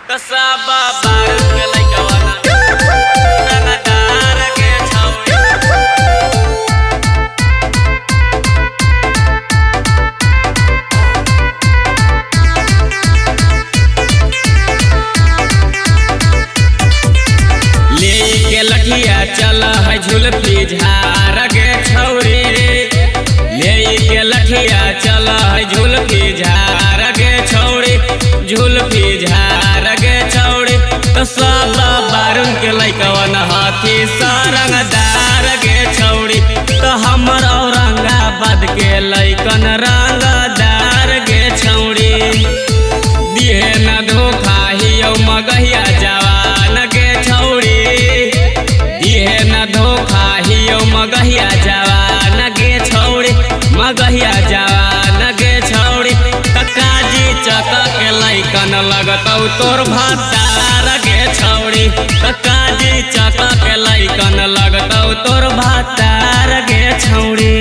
कसबा बारू के लइकवा ना रंगदार के छौरी। ले के लठिया चल है झुलफी झार के छौरी। ले के लठिया चल है झुलफी झार के छौरी। झुलफी झार के छौरी कसबा बारू के लइकवा ना हाथी सरंगदार के छौरी। तो हमर औरंगाबाद के लइकन रंगदार के छौरी। दिहे न धोखा हियो मगहिया जवान के छौरी। दिहे न धोखा हियो मगहिया जवान के छौरी। मगहिया जवान के छौरी काजी चक के लइकन लगतौ तोर भातार के छौरी। काजी चक के लइकन लगतौ तोर भातार के छौरी।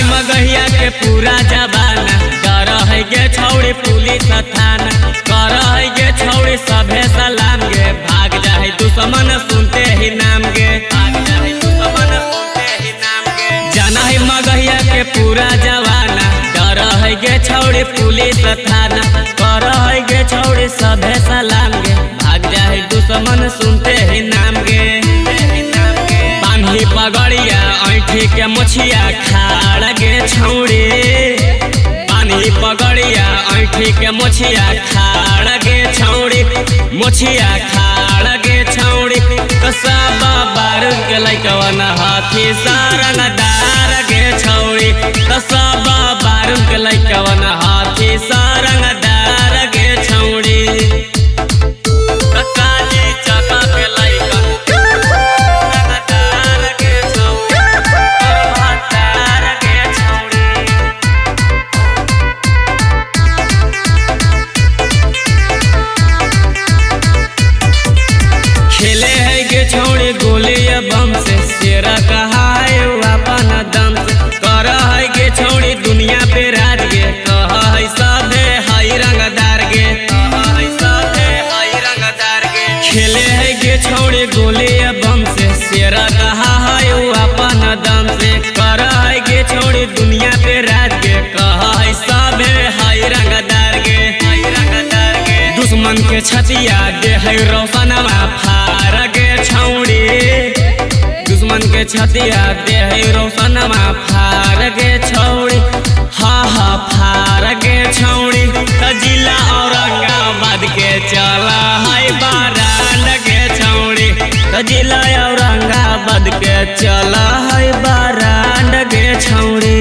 मगहिया के पूरा जबाना कर है गे छौड़ी पुलिस थाना। कर है गे छौड़ी सभे सलाम गे भाग जाए दुश्मन सुनते ही नाम गे। भाग जाए दुश्मन सुनते ही नाम गे। जाना है मगहिया के पूरा जवाना डर है गे छौड़ी पुलिस थाना। कर है गे छौड़ी सभे सलाम गे भाग जाए दुश्मन सुनते ही नाम गे। पगड़िया ऐठी के मुछिया खाड़ गे छौड़ी। पानी पगड़िया ऐठी के मुछिया खाड़ गे छौड़ी। मुछिया खाड़ गे छौड़ी कसबा बारू के लइकवा ना हाथी सरंगदार गे छौड़ी। कसबा बारू के लइकवा ना हाथी सरंगदार गे छौड़ी। छौड़ी गोली बम से शेरा कहा है अपन दम से। कर है गे छौड़ी दुनिया पे राज गे कह है सभे हई रंगदार गे। सभे हई रंगदार गे खेले है गे छौड़ी गोली बम से शेरा कहा है अपन दम से। कर है गे छौड़ी दुनिया पे राज गे कह है सभे हई रंगदार गे। दुश्मन के छतिया दे है रोशनमा फार गे छौड़ी। दुश्मन के छतिया दे है रोशनमा फार गे छौड़ी। हा फार गे छौड़ी। जिला औरंगाबाद के चला है बारान गे छौड़ी। जिला औरंगाबाद के चला है बारान गे छौड़ी।